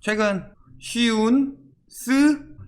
최근 쉬운스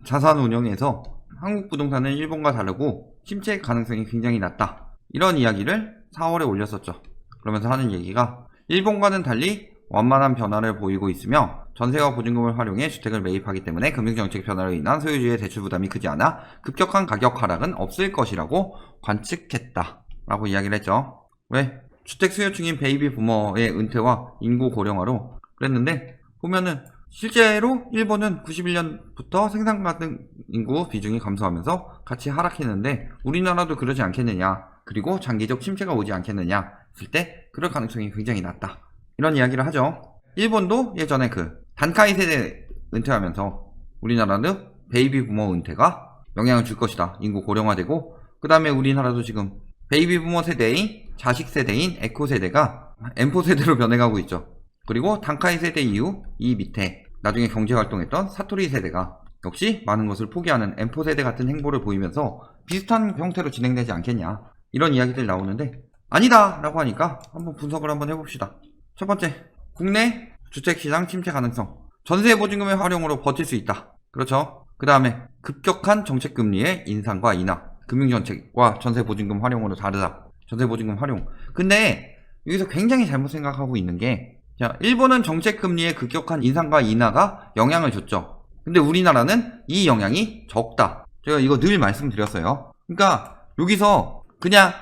자산운용에서 한국 부동산은 일본과 다르고 침체 가능성이 굉장히 낮다, 이런 이야기를 4월에 올렸었죠. 그러면서 하는 얘기가 일본과는 달리 완만한 변화를 보이고 있으며 전세와 보증금을 활용해 주택을 매입하기 때문에 금융정책 변화로 인한 소유주의 대출 부담이 크지 않아 급격한 가격 하락은 없을 것이라고 관측했다 라고 이야기를 했죠. 왜? 주택 수요층인 베이비 부머의 은퇴와 인구 고령화로 그랬는데, 보면은 실제로 일본은 91년부터 생산 가능 인구 비중이 감소하면서 같이 하락했는데 우리나라도 그러지 않겠느냐, 그리고 장기적 침체가 오지 않겠느냐 했을 때 그럴 가능성이 굉장히 낮다, 이런 이야기를 하죠. 일본도 예전에 그 단카이 세대 은퇴하면서 우리나라도 베이비 부머 은퇴가 영향을 줄 것이다, 인구 고령화되고, 그 다음에 우리나라도 지금 베이비 부머 세대인 자식 세대인 에코 세대가 M4 세대로 변해가고 있죠. 그리고 단카이 세대 이후 이 밑에 나중에 경제활동했던 사토리 세대가 역시 많은 것을 포기하는 M4 세대 같은 행보를 보이면서 비슷한 형태로 진행되지 않겠냐, 이런 이야기들이 나오는데 아니다 라고 하니까 한번 분석을 한번 해봅시다. 첫 번째, 국내 주택시장 침체 가능성. 전세 보증금의 활용으로 버틸 수 있다. 그렇죠. 그 다음에 급격한 정책금리의 인상과 인하. 금융정책과 전세보증금 활용으로 다르다. 전세보증금 활용. 근데 여기서 굉장히 잘못 생각하고 있는 게, 자, 일본은 정책금리의 급격한 인상과 인하가 영향을 줬죠. 근데 우리나라는 이 영향이 적다. 제가 이거 늘 말씀드렸어요. 그러니까 여기서 그냥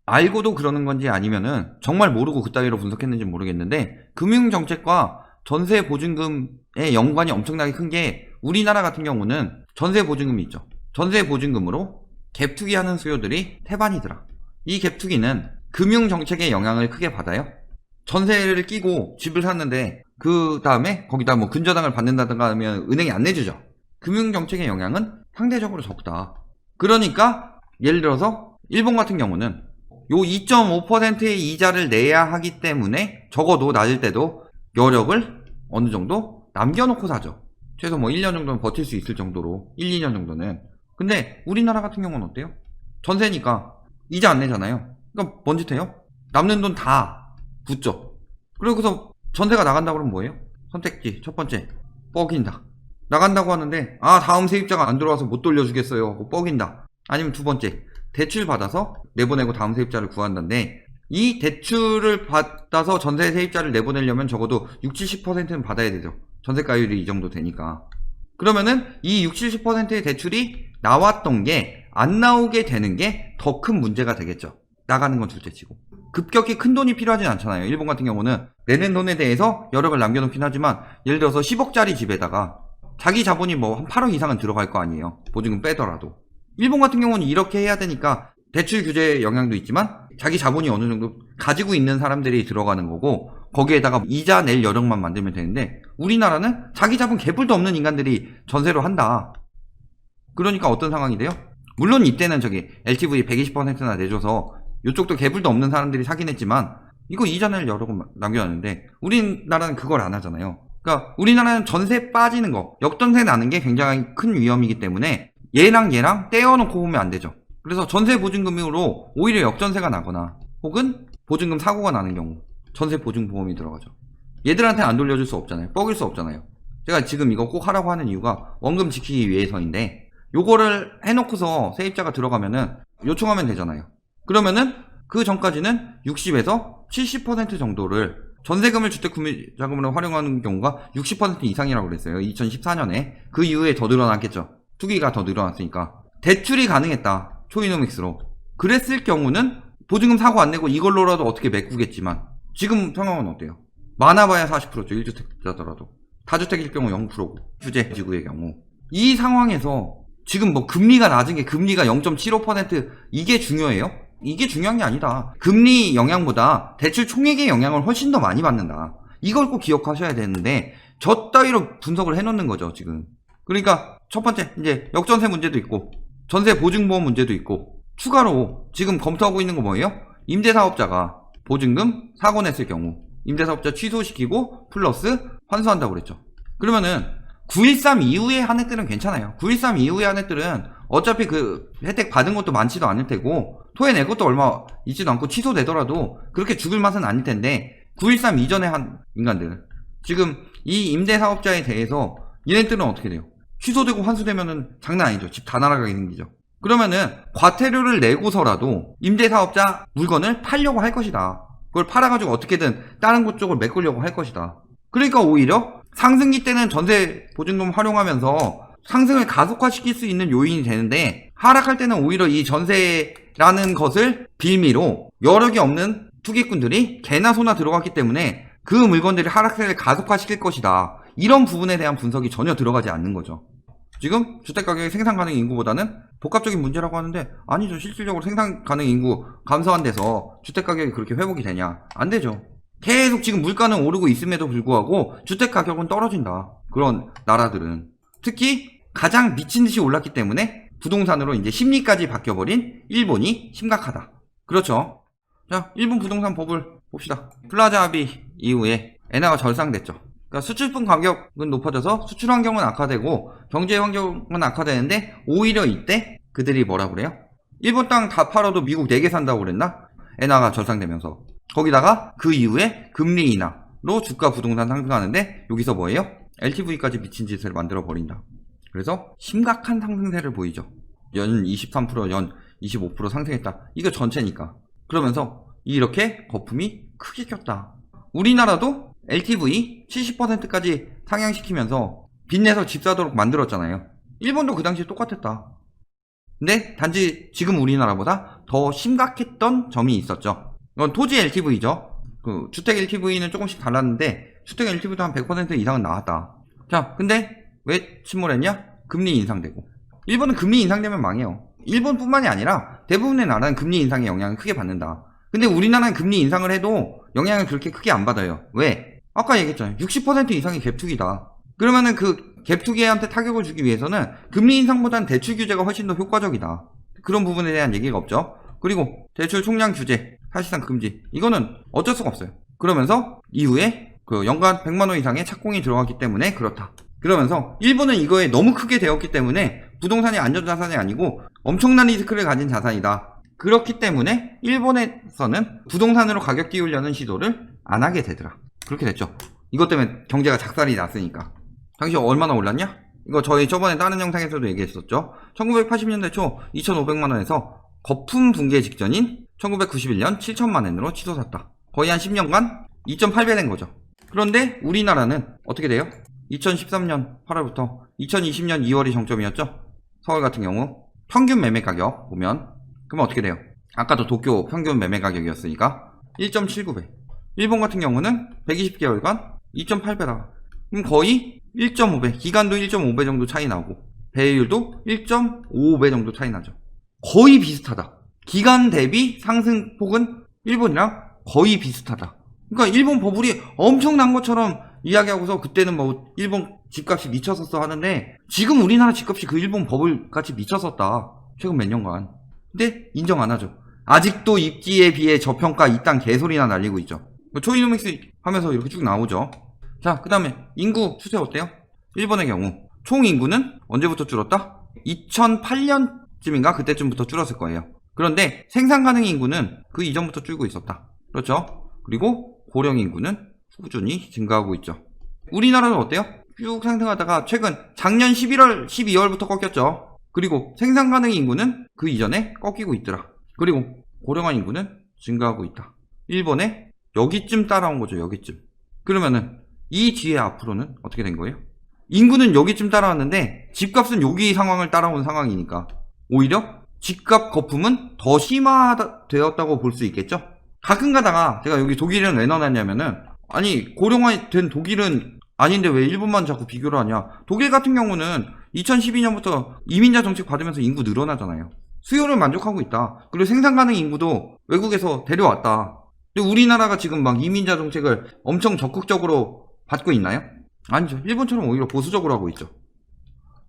알고도 그러는 건지 아니면은 정말 모르고 그따위로 분석했는지 모르겠는데, 금융정책과 전세보증금의 연관이 엄청나게 큰 게, 우리나라 같은 경우는 전세보증금이 있죠. 전세보증금으로 갭투기하는 수요들이 태반이더라. 이 갭투기는 금융정책의 영향을 크게 받아요. 전세를 끼고 집을 샀는데 그 다음에 거기다 뭐 근저당을 받는다든가 하면 은행이 안 내주죠. 금융정책의 영향은 상대적으로 적다. 그러니까 예를 들어서 일본 같은 경우는 요 2.5%의 이자를 내야 하기 때문에 적어도 낮을 때도 여력을 어느 정도 남겨놓고 사죠. 최소 뭐 1년 정도는 버틸 수 있을 정도로, 1, 2년 정도는. 근데 우리나라 같은 경우는 어때요? 전세니까 이자 안 내잖아요. 그러니까 뭔 짓 해요? 남는 돈 다 붙죠. 그러고서 전세가 나간다고 그러면 뭐예요? 선택지 첫 번째, 뻐긴다. 나간다고 하는데 다음 세입자가 안 들어와서 못 돌려주겠어요 하고 뻐긴다. 아니면 두 번째, 대출 받아서 내보내고 다음 세입자를 구한다는데, 이 대출을 받아서 전세 세입자를 내보내려면 적어도 60-70%는 받아야 되죠. 전세가율이 이 정도 되니까. 그러면은 이 60-70%의 대출이 나왔던 게 안 나오게 되는 게 더 큰 문제가 되겠죠. 나가는 건 둘째치고 급격히 큰 돈이 필요하진 않잖아요. 일본 같은 경우는 내는 돈에 대해서 여력을 남겨놓긴 하지만, 예를 들어서 10억짜리 집에다가 자기 자본이 뭐 한 8억 이상은 들어갈 거 아니에요. 보증금 빼더라도. 일본 같은 경우는 이렇게 해야 되니까 대출 규제의 영향도 있지만 자기 자본이 어느 정도 가지고 있는 사람들이 들어가는 거고, 거기에다가 이자 낼 여력만 만들면 되는데, 우리나라는 자기 자본 개뿔도 없는 인간들이 전세로 한다. 그러니까 어떤 상황이 돼요? 물론 이때는 저기 LTV 120%나 내줘서 이쪽도 개뿔도 없는 사람들이 사긴 했지만 이거 이자 낼 여력은 남겨놨는데, 우리나라는 그걸 안 하잖아요. 그러니까 우리나라는 전세 빠지는 거, 역전세 나는 게 굉장히 큰 위험이기 때문에 얘랑 떼어놓고 보면 안 되죠. 그래서 전세 보증금으로 오히려 역전세가 나거나 혹은 보증금 사고가 나는 경우 전세 보증보험이 들어가죠. 얘들한테 안 돌려줄 수 없잖아요. 뻐길 수 없잖아요. 제가 지금 이거 꼭 하라고 하는 이유가 원금 지키기 위해서인데, 요거를 해놓고서 세입자가 들어가면은 요청하면 되잖아요. 그러면은 그 전까지는 60에서 70% 정도를 전세금을 주택구매자금으로 활용하는 경우가 60% 이상이라고 그랬어요. 2014년에. 그 이후에 더 늘어났겠죠. 투기가 더 늘어났으니까. 대출이 가능했다. 초이노믹스로. 그랬을 경우는 보증금 사고 안 내고 이걸로라도 어떻게 메꾸겠지만, 지금 상황은 어때요? 많아봐야 40%죠. 1주택자더라도. 다주택일 경우 0%고, 규제지구의 경우. 이 상황에서 지금 뭐 금리가 낮은 게 금리가 0.75% 이게 중요해요? 이게 중요한 게 아니다. 금리 영향보다 대출 총액의 영향을 훨씬 더 많이 받는다. 이걸 꼭 기억하셔야 되는데 저 따위로 분석을 해놓는 거죠, 지금. 그러니까 첫 번째, 이제 역전세 문제도 있고 전세 보증보험 문제도 있고, 추가로 지금 검토하고 있는 거 뭐예요? 임대사업자가 보증금 사고 냈을 경우 임대사업자 취소시키고 플러스 환수한다고 그랬죠. 그러면은 9.13 이후의 한해들은 괜찮아요. 9.13 이후의 한해들은 어차피 그 혜택 받은 것도 많지도 않을 테고 토해낼 것도 얼마 있지도 않고 취소되더라도 그렇게 죽을 맛은 아닐 텐데, 9.13 이전에 한 인간들, 지금 이 임대사업자에 대해서 얘네들은 어떻게 돼요? 취소되고 환수되면은 장난 아니죠. 집 다 날아가게 생기죠. 그러면은 과태료를 내고서라도 임대사업자 물건을 팔려고 할 것이다. 그걸 팔아가지고 어떻게든 다른 곳 쪽을 메꾸려고 할 것이다. 그러니까 오히려 상승기 때는 전세 보증금 활용하면서 상승을 가속화시킬 수 있는 요인이 되는데, 하락할 때는 오히려 이 전세라는 것을 빌미로 여력이 없는 투기꾼들이 개나 소나 들어갔기 때문에 그 물건들이 하락세를 가속화시킬 것이다. 이런 부분에 대한 분석이 전혀 들어가지 않는 거죠. 지금 주택가격의 생산 가능 인구보다는 복합적인 문제라고 하는데, 아니죠. 실질적으로 생산 가능 인구 감소한 데서 주택가격이 그렇게 회복이 되냐? 안 되죠. 계속 지금 물가는 오르고 있음에도 불구하고 주택가격은 떨어진다. 그런 나라들은. 특히 가장 미친 듯이 올랐기 때문에 부동산으로 이제 심리까지 바뀌어버린 일본이 심각하다. 그렇죠. 자, 일본 부동산 법을 봅시다. 플라자 합의 이후에 엔화가 절상됐죠. 그러니까 수출품 가격은 높아져서 수출 환경은 악화되고 경제 환경은 악화되는데, 오히려 이때 그들이 뭐라 그래요? 일본 땅 다 팔아도 미국 4개 산다고 그랬나? 엔화가 절상되면서. 거기다가 그 이후에 금리 인하로 주가 부동산 상승하는데, 여기서 뭐예요? LTV까지 미친 짓을 만들어 버린다. 그래서 심각한 상승세를 보이죠. 연 23%, 연 25% 상승했다. 이거 전체니까. 그러면서 이렇게 거품이 크게 꼈다. 우리나라도 LTV 70%까지 상향시키면서 빚내서 집 사도록 만들었잖아요. 일본도 그 당시에 똑같았다. 근데 단지 지금 우리나라보다 더 심각했던 점이 있었죠. 이건 토지 LTV죠. 그 주택 LTV는 조금씩 달랐는데 주택 LTV도 한 100% 이상은 나왔다. 자, 근데 왜 침몰했냐? 금리 인상되고. 일본은 금리 인상되면 망해요. 일본뿐만이 아니라 대부분의 나라는 금리 인상의 영향을 크게 받는다. 근데 우리나라는 금리 인상을 해도 영향을 그렇게 크게 안 받아요. 왜? 아까 얘기했잖아요. 60% 이상이 갭투기다. 그러면은 그 갭투기한테 타격을 주기 위해서는 금리 인상보다는 대출 규제가 훨씬 더 효과적이다. 그런 부분에 대한 얘기가 없죠. 그리고 대출 총량 규제, 사실상 금지. 이거는 어쩔 수가 없어요. 그러면서 이후에 그 연간 100만원 이상의 착공이 들어갔기 때문에 그렇다. 그러면서 일본은 이거에 너무 크게 되었기 때문에 부동산이 안전자산이 아니고 엄청난 리스크를 가진 자산이다. 그렇기 때문에 일본에서는 부동산으로 가격 띄우려는 시도를 안 하게 되더라. 그렇게 됐죠. 이것 때문에 경제가 작살이 났으니까. 당시 얼마나 올랐냐? 이거 저희 저번에 다른 영상에서도 얘기했었죠. 1980년대 초 2,500만원에서 거품 붕괴 직전인 1991년 7천만원으로 치솟았다. 거의 한 10년간 2.8배 된 거죠. 그런데 우리나라는 어떻게 돼요? 2013년 8월부터 2020년 2월이 정점이었죠. 서울 같은 경우 평균 매매 가격 보면, 그러면 어떻게 돼요? 아까도 도쿄 평균 매매 가격이었으니까 1.79배. 일본 같은 경우는 120개월간 2.8배다. 그럼 거의 1.5배, 기간도 1.5배 정도 차이 나고 배율도 1.55배 정도 차이 나죠. 거의 비슷하다. 기간 대비 상승폭은 일본이랑 거의 비슷하다. 그러니까 일본 버블이 엄청난 것처럼 이야기하고서 그때는 뭐 일본 집값이 미쳤었어 하는데, 지금 우리나라 집값이 그 일본 버블같이 미쳤었다. 최근 몇 년간. 근데 인정 안 하죠. 아직도 입지에 비해 저평가 이딴 개소리나 날리고 있죠. 초이노믹스 하면서 이렇게 쭉 나오죠. 자, 그 다음에 인구 추세 어때요? 일본의 경우 총 인구는 언제부터 줄었다? 2008년쯤인가 그때쯤부터 줄었을 거예요. 그런데 생산 가능 인구는 그 이전부터 줄고 있었다. 그렇죠? 그리고 고령 인구는 꾸준히 증가하고 있죠. 우리나라는 어때요? 쭉 상승하다가 최근 작년 11월, 12월부터 꺾였죠. 그리고 생산 가능 인구는 그 이전에 꺾이고 있더라. 그리고 고령화 인구는 증가하고 있다. 일본에 여기쯤 따라온 거죠. 여기쯤. 그러면은 이 뒤에 앞으로는 어떻게 된 거예요? 인구는 여기쯤 따라왔는데 집값은 여기 상황을 따라온 상황이니까 오히려 집값 거품은 더 심화되었다고 볼 수 있겠죠? 가끔 가다가 제가 여기 독일은 왜 넣어놨냐면은, 아니 고령화된 독일은 아닌데 왜 일본만 자꾸 비교를 하냐. 독일 같은 경우는 2012년부터 이민자 정책 받으면서 인구 늘어나잖아요. 수요를 만족하고 있다. 그리고 생산 가능 인구도 외국에서 데려왔다. 근데 우리나라가 지금 막 이민자 정책을 엄청 적극적으로 받고 있나요? 아니죠. 일본처럼 오히려 보수적으로 하고 있죠.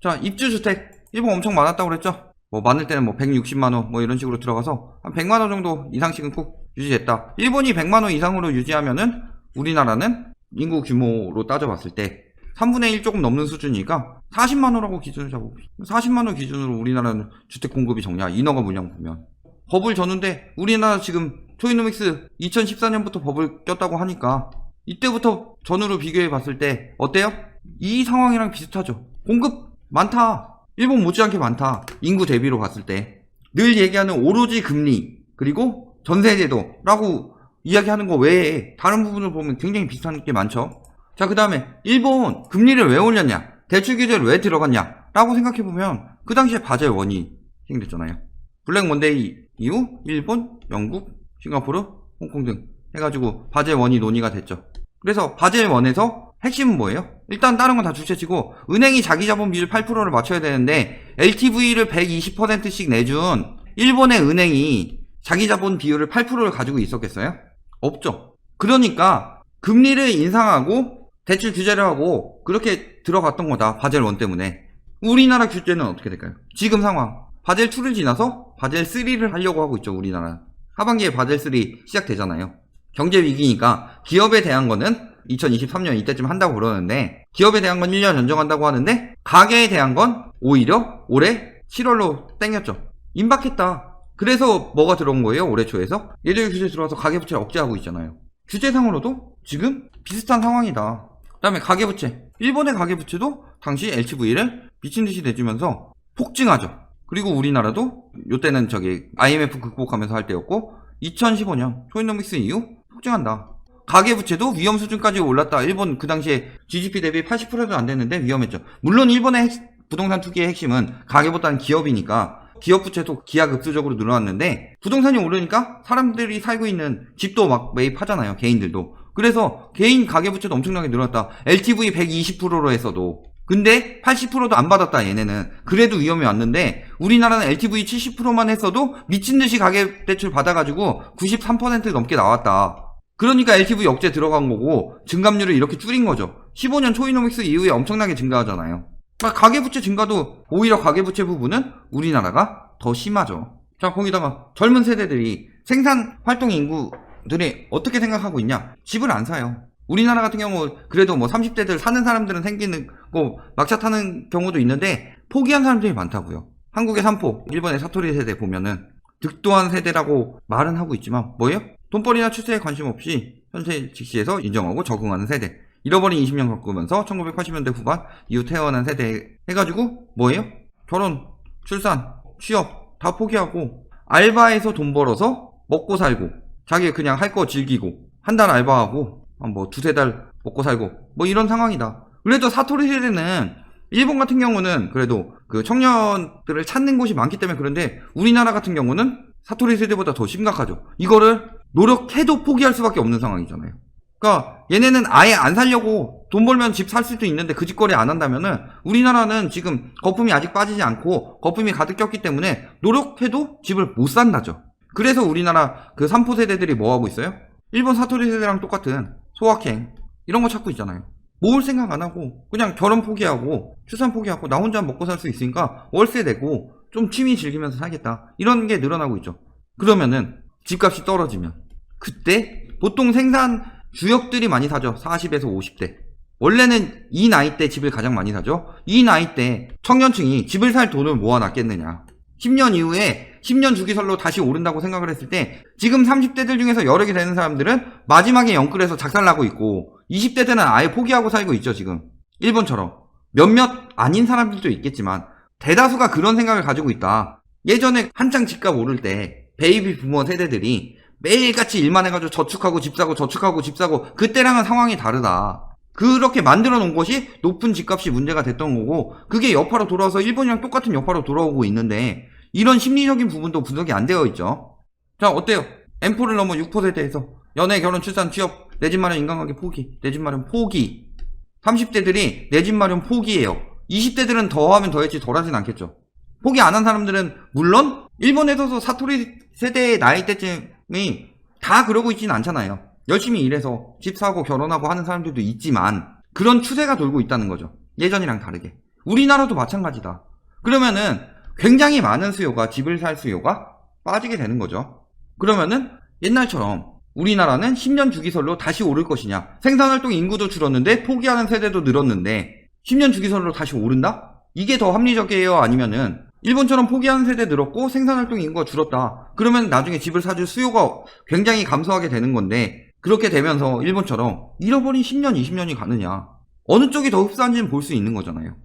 자, 입주주택 일본 엄청 많았다고 그랬죠. 뭐 많을 때는 뭐 160만원 뭐 이런 식으로 들어가서 한 100만원 정도 이상씩은 꼭 유지됐다. 일본이 100만원 이상으로 유지하면은 우리나라는 인구 규모로 따져봤을 때 3분의 1 조금 넘는 수준이니까 40만원라고 기준을 잡고, 40만원 기준으로 우리나라는 주택 공급이 적냐, 인허가 물량 보면. 버블 졌는데 우리나라 지금 초이노믹스 2014년부터 버블 꼈다고 하니까 이때부터 전후로 비교해 봤을 때 어때요? 이 상황이랑 비슷하죠. 공급 많다. 일본 못지않게 많다. 인구 대비로 봤을 때. 늘 얘기하는 오로지 금리 그리고 전세제도라고 이야기하는 거 외에 다른 부분을 보면 굉장히 비슷한 게 많죠. 자, 그 다음에 일본 금리를 왜 올렸냐, 대출 규제를 왜 들어갔냐 라고 생각해보면 그 당시에 바젤 1이 시행됐잖아요. 블랙 먼데이 이후 일본, 영국, 싱가포르, 홍콩 등 해가지고 바젤 1이 논의가 됐죠. 그래서 바젤 1에서 핵심은 뭐예요? 일단 다른 건 다 둘째치고 은행이 자기 자본 비율 8%를 맞춰야 되는데 LTV를 120%씩 내준 일본의 은행이 자기 자본 비율을 8%를 가지고 있었겠어요? 없죠. 그러니까 금리를 인상하고 대출 규제를 하고 그렇게 들어갔던 거다. 바젤 1 때문에. 우리나라 규제는 어떻게 될까요? 지금 상황 바젤 2를 지나서 바젤 3를 하려고 하고 있죠. 우리나라 하반기에 바젤 3 시작되잖아요. 경제 위기니까 기업에 대한 거는 2023년 이때쯤 한다고 그러는데, 기업에 대한 건 1년 연장한다고 하는데 가계에 대한 건 오히려 올해 7월로 땡겼죠. 임박했다. 그래서 뭐가 들어온 거예요? 올해 초에서 예절 규제 들어와서 가계부채를 억제하고 있잖아요. 규제상으로도 지금 비슷한 상황이다. 그 다음에 가계부채, 일본의 가계부채도 당시 LTV를 미친듯이 내주면서 폭증하죠. 그리고 우리나라도 요때는 IMF 극복하면서 할 때였고 2015년 초이노믹스 이후 폭증한다. 가계부채도 위험 수준까지 올랐다. 일본 그 당시에 GDP 대비 80%도 안 됐는데 위험했죠. 물론 일본의 부동산 투기의 핵심은 가계보다는 기업이니까 기업 부채도 기하급수적으로 늘어났는데 부동산이 오르니까 사람들이 살고 있는 집도 막 매입하잖아요. 개인들도. 그래서 개인 가계부채도 엄청나게 늘어났다. LTV 120%로 했어도. 근데 80%도 안 받았다. 얘네는. 그래도 위험이 왔는데 우리나라는 LTV 70%만 했어도 미친듯이 가계대출 받아가지고 93% 넘게 나왔다. 그러니까 LTV 억제 들어간 거고 증감률을 이렇게 줄인 거죠. 15년 초이노믹스 이후에 엄청나게 증가하잖아요. 가계부채 증가도 오히려 가계부채 부분은 우리나라가 더 심하죠. 자, 거기다가 젊은 세대들이 생산 활동 인구들이 어떻게 생각하고 있냐? 집을 안 사요. 우리나라 같은 경우 그래도 뭐 30대들 사는 사람들은 생기는 거 막차 타는 경우도 있는데 포기한 사람들이 많다고요. 한국의 삼포, 일본의 사토리 세대 보면은 득도한 세대라고 말은 하고 있지만 뭐예요? 돈벌이나 추세에 관심 없이 현재 직시에서 인정하고 적응하는 세대. 잃어버린 20년 겪으면서 1980년대 후반 이후 태어난 세대 해가지고 뭐예요? 결혼, 출산, 취업 다 포기하고 알바해서 돈 벌어서 먹고 살고 자기 그냥 할 거 즐기고 한 달 알바하고 뭐 두세 달 먹고 살고 뭐 이런 상황이다. 그래도 사토리 세대는 일본 같은 경우는 그래도 그 청년들을 찾는 곳이 많기 때문에 그런데 우리나라 같은 경우는 사토리 세대보다 더 심각하죠. 이거를 노력해도 포기할 수밖에 없는 상황이잖아요. 그러니까 얘네는 아예 안 살려고 돈 벌면 집 살 수도 있는데 그 짓거리 안 한다면은 우리나라는 지금 거품이 아직 빠지지 않고 거품이 가득 꼈기 때문에 노력해도 집을 못 산다죠. 그래서 우리나라 그 삼포 세대들이 뭐 하고 있어요? 일본 사토리 세대랑 똑같은 소확행 이런 거 찾고 있잖아요. 모을 생각 안 하고 그냥 결혼 포기하고 출산 포기하고 나 혼자 먹고 살 수 있으니까 월세 내고 좀 취미 즐기면서 살겠다. 이런 게 늘어나고 있죠. 그러면은 집값이 떨어지면 그때 보통 생산 주역들이 많이 사죠. 40에서 50대. 원래는 이 나이 때 집을 가장 많이 사죠. 이 나이 때 청년층이 집을 살 돈을 모아놨겠느냐. 10년 이후에 10년 주기설로 다시 오른다고 생각을 했을 때 지금 30대들 중에서 여력이 되는 사람들은 마지막에 영끌해서 작살나고 있고 20대들은 아예 포기하고 살고 있죠. 지금 일본처럼. 몇몇 아닌 사람들도 있겠지만 대다수가 그런 생각을 가지고 있다. 예전에 한창 집값 오를 때 베이비 부모 세대들이 매일같이 일만 해가지고 저축하고 집 사고 저축하고 집 사고 그때랑은 상황이 다르다. 그렇게 만들어 놓은 것이 높은 집값이 문제가 됐던 거고 그게 여파로 돌아와서 일본이랑 똑같은 여파로 돌아오고 있는데 이런 심리적인 부분도 분석이 안 되어 있죠. 자, 어때요? M4를 넘어 6%에서 연애, 결혼, 출산, 취업, 내 집 마련, 인간관계 포기, 내 집 마련 포기. 30대들이 내 집 마련 포기예요. 20대들은 더하면 더했지 덜하진 않겠죠. 포기 안 한 사람들은 물론 일본에서도 사토리 세대의 나이대쯤이 다 그러고 있지는 않잖아요. 열심히 일해서 집 사고 결혼하고 하는 사람들도 있지만 그런 추세가 돌고 있다는 거죠. 예전이랑 다르게. 우리나라도 마찬가지다. 그러면은 굉장히 많은 수요가 집을 살 수요가 빠지게 되는 거죠. 그러면은 옛날처럼 우리나라는 10년 주기설로 다시 오를 것이냐. 생산활동 인구도 줄었는데 포기하는 세대도 늘었는데 10년 주기설로 다시 오른다? 이게 더 합리적이에요? 아니면은 일본처럼 포기하는 세대 늘었고 생산활동 인구가 줄었다. 그러면 나중에 집을 사줄 수요가 굉장히 감소하게 되는 건데 그렇게 되면서 일본처럼 잃어버린 10년, 20년이 가느냐. 어느 쪽이 더 흡사한지는 볼 수 있는 거잖아요.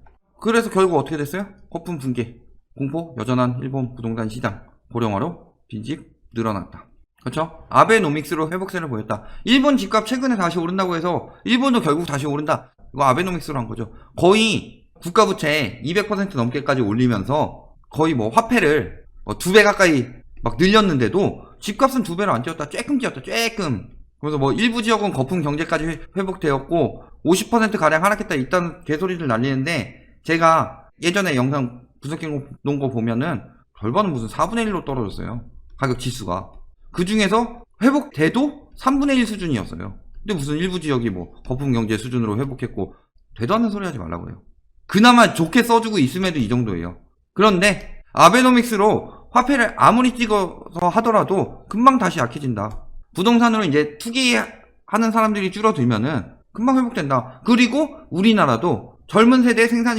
그래서 결국 어떻게 됐어요? 거품 붕괴, 공포, 여전한 일본 부동산 시장, 고령화로 빈집 늘어났다. 그렇죠? 아베노믹스로 회복세를 보였다. 일본 집값 최근에 다시 오른다고 해서 일본도 결국 다시 오른다. 이거 아베노믹스로 한 거죠. 거의 국가부채 200% 넘게까지 올리면서 거의 뭐 화폐를 2배 가까이 막 늘렸는데도 집값은 2배로 안 뛰었다. 쬐끔 뛰었다. 쬐끔. 그래서 뭐 일부 지역은 거품 경제까지 회복되었고 50% 가량 하락했다. 이딴 개소리를 날리는데 제가 예전에 영상 분석해 놓은 거 보면은 절반은 무슨 4분의 1로 떨어졌어요. 가격 지수가. 그 중에서 회복돼도 3분의 1 수준이었어요. 근데 무슨 일부 지역이 뭐 거품 경제 수준으로 회복했고 되도 않는 소리 하지 말라고요. 그나마 좋게 써주고 있음에도 이 정도예요. 그런데 아베노믹스로 화폐를 아무리 찍어서 하더라도 금방 다시 약해진다. 부동산으로 이제 투기하는 사람들이 줄어들면은 금방 회복된다. 그리고 우리나라도 젊은 세대 생산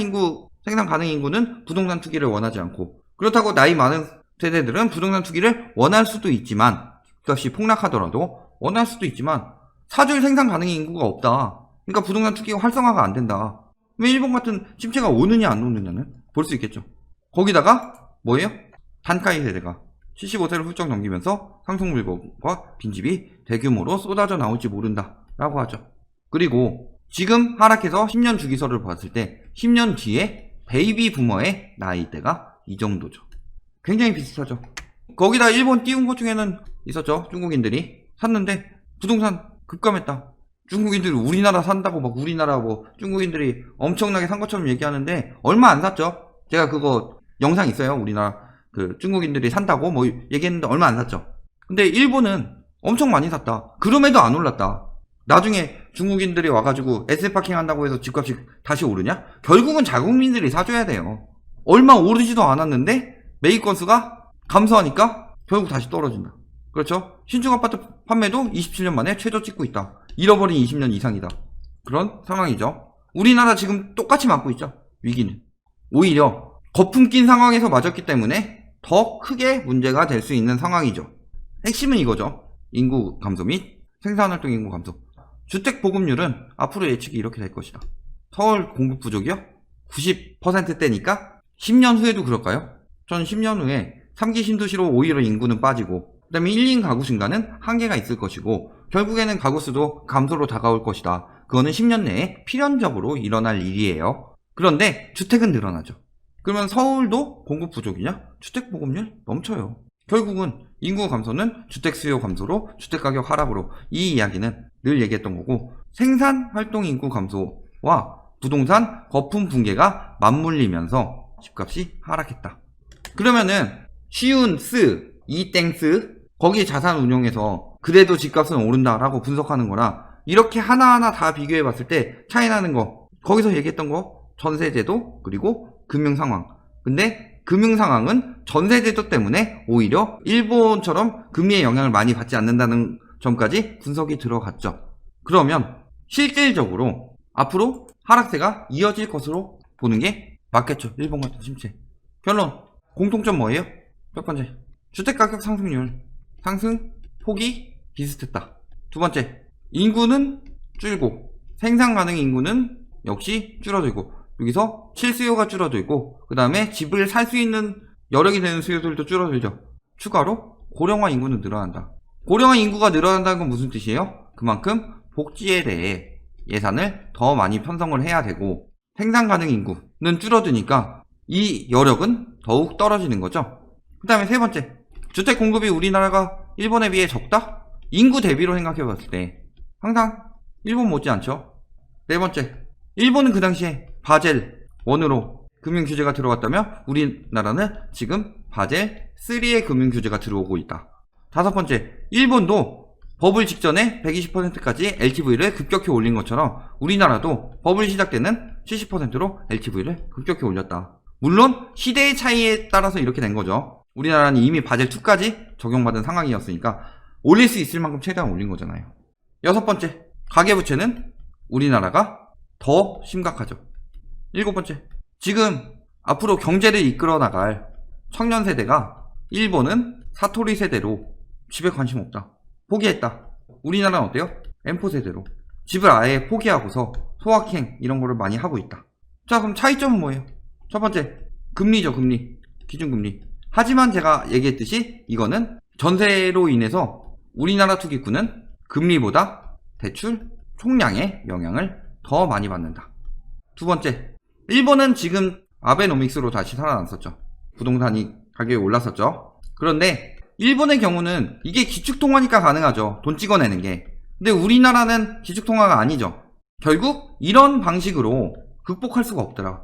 가능 인구는 부동산 투기를 원하지 않고, 그렇다고 나이 많은 세대들은 부동산 투기를 원할 수도 있지만, 집값이 폭락하더라도 원할 수도 있지만 사줄 생산 가능 인구가 없다. 그러니까 부동산 투기가 활성화가 안 된다. 왜 일본 같은 침체가 오느냐 안 오느냐는 볼 수 있겠죠. 거기다가 뭐예요? 단카이 세대가 75세를 훌쩍 넘기면서 상속 물건과 빈집이 대규모로 쏟아져 나올지 모른다 라고 하죠. 그리고 지금 하락해서 10년 주기설을 봤을 때 10년 뒤에 베이비 부머의 나이대가 이 정도죠. 굉장히 비슷하죠. 거기다 일본 띄운 것 중에는 있었죠. 중국인들이 샀는데 부동산 급감했다. 중국인들이 우리나라 산다고 막 우리나라 뭐 중국인들이 엄청나게 산 것처럼 얘기하는데 얼마 안 샀죠. 제가 그거 영상 있어요. 우리나라 그 중국인들이 산다고 뭐 얘기했는데 얼마 안 샀죠. 근데 일본은 엄청 많이 샀다. 그럼에도 안 올랐다. 나중에 중국인들이 와가지고 에세이파킹 한다고 해서 집값이 다시 오르냐? 결국은 자국민들이 사줘야 돼요. 얼마 오르지도 않았는데 매입 건수가 감소하니까 결국 다시 떨어진다. 그렇죠? 신축 아파트 판매도 27년 만에 최저 찍고 있다. 잃어버린 20년 이상이다. 그런 상황이죠. 우리나라 지금 똑같이 맞고 있죠. 위기는. 오히려 거품 낀 상황에서 맞았기 때문에 더 크게 문제가 될 수 있는 상황이죠. 핵심은 이거죠. 인구 감소 및 생산활동 인구 감소. 주택 보급률은 앞으로 예측이 이렇게 될 것이다. 서울 공급 부족이요? 90%대니까 10년 후에도 그럴까요? 전 10년 후에 3기 신도시로 오히려 인구는 빠지고 그 다음에 1인 가구 증가는 한계가 있을 것이고 결국에는 가구 수도 감소로 다가올 것이다. 그거는 10년 내에 필연적으로 일어날 일이에요. 그런데 주택은 늘어나죠. 그러면 서울도 공급 부족이냐? 주택 보급률 넘쳐요. 결국은 인구 감소는 주택 수요 감소로 주택 가격 하락으로, 이 이야기는 늘 얘기했던 거고, 생산 활동 인구 감소와 부동산 거품 붕괴가 맞물리면서 집값이 하락했다. 그러면은 쉬운 이땡스 거기 자산 운용에서 그래도 집값은 오른다라고 분석하는 거랑 이렇게 하나하나 다 비교해 봤을 때 차이 나는 거, 거기서 얘기했던 거 전세제도 그리고 금융상황. 근데 금융상황은 전세제도 때문에 오히려 일본처럼 금리의 영향을 많이 받지 않는다는 점까지 분석이 들어갔죠. 그러면 실질적으로 앞으로 하락세가 이어질 것으로 보는 게 맞겠죠. 일본 같은 침체. 결론, 공통점 뭐예요? 첫 번째, 주택가격 상승률 상승 폭이 비슷했다. 두 번째, 인구는 줄고 생산 가능 인구는 역시 줄어들고, 여기서 실수요가 줄어들고 그 다음에 집을 살 수 있는 여력이 되는 수요들도 줄어들죠. 추가로 고령화 인구는 늘어난다. 고령화 인구가 늘어난다는 건 무슨 뜻이에요? 그만큼 복지에 대해 예산을 더 많이 편성을 해야 되고 생산 가능 인구는 줄어드니까 이 여력은 더욱 떨어지는 거죠. 그 다음에 세 번째, 주택 공급이 우리나라가 일본에 비해 적다? 인구 대비로 생각해 봤을 때 항상 일본 못지않죠. 네 번째, 일본은 그 당시에 바젤 1으로 금융규제가 들어왔다면 우리나라는 지금 바젤 3의 금융규제가 들어오고 있다. 다섯 번째, 일본도 버블 직전에 120%까지 LTV를 급격히 올린 것처럼 우리나라도 버블 시작되는 70%로 LTV를 급격히 올렸다. 물론 시대의 차이에 따라서 이렇게 된 거죠. 우리나라는 이미 바젤 2까지 적용받은 상황이었으니까 올릴 수 있을 만큼 최대한 올린 거잖아요. 여섯 번째, 가계부채는 우리나라가 더 심각하죠. 일곱 번째, 지금 앞으로 경제를 이끌어 나갈 청년 세대가 일본은 사토리 세대로 집에 관심 없다, 포기했다. 우리나라는 어때요? M4 세대로 집을 아예 포기하고서 소확행 이런 거를 많이 하고 있다. 자, 그럼 차이점은 뭐예요? 첫 번째, 금리죠. 금리, 기준금리. 하지만 제가 얘기했듯이 이거는 전세로 인해서 우리나라 투기꾼은 금리보다 대출 총량의 영향을 더 많이 받는다. 두 번째, 일본은 지금 아베노믹스로 다시 살아났었죠. 부동산이 가격이 올랐었죠. 그런데 일본의 경우는 이게 기축통화니까 가능하죠. 돈 찍어내는 게. 근데 우리나라는 기축통화가 아니죠. 결국 이런 방식으로 극복할 수가 없더라.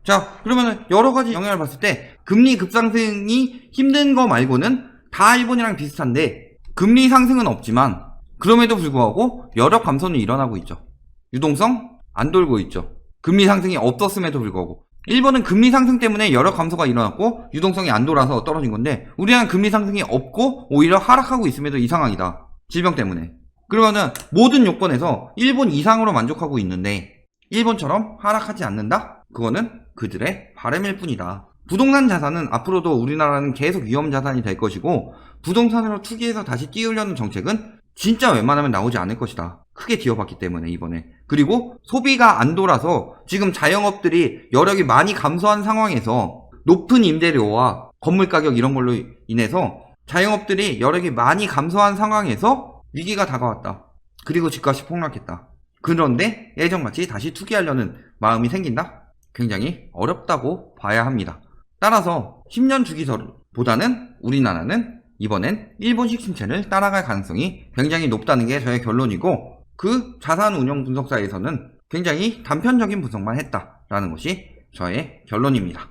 자, 그러면 여러 가지 영향을 봤을 때 금리 급상승이 힘든 거 말고는 다 일본이랑 비슷한데 금리 상승은 없지만 그럼에도 불구하고 여력 감소는 일어나고 있죠. 유동성 안 돌고 있죠. 금리 상승이 없었음에도 불구하고. 일본은 금리 상승 때문에 여력 감소가 일어났고 유동성이 안 돌아서 떨어진 건데 우리나라는 금리 상승이 없고 오히려 하락하고 있음에도 이 상황이다. 질병 때문에. 그러면은 모든 요건에서 일본 이상으로 만족하고 있는데 일본처럼 하락하지 않는다? 그거는 그들의 바람일 뿐이다. 부동산 자산은 앞으로도 우리나라는 계속 위험 자산이 될 것이고 부동산으로 투기해서 다시 띄우려는 정책은 진짜 웬만하면 나오지 않을 것이다. 크게 뒤어봤기 때문에 이번에. 그리고 소비가 안 돌아서 지금 자영업들이 여력이 많이 감소한 상황에서 높은 임대료와 건물 가격 이런 걸로 인해서 자영업들이 여력이 많이 감소한 상황에서 위기가 다가왔다. 그리고 집값이 폭락했다. 그런데 예전같이 다시 투기하려는 마음이 생긴다? 굉장히 어렵다고 봐야 합니다. 따라서 10년 주기보다는 우리나라는 이번엔 일본식 침체를 따라갈 가능성이 굉장히 높다는 게 저의 결론이고 그 자산운용 분석사에서는 굉장히 단편적인 분석만 했다라는 것이 저의 결론입니다.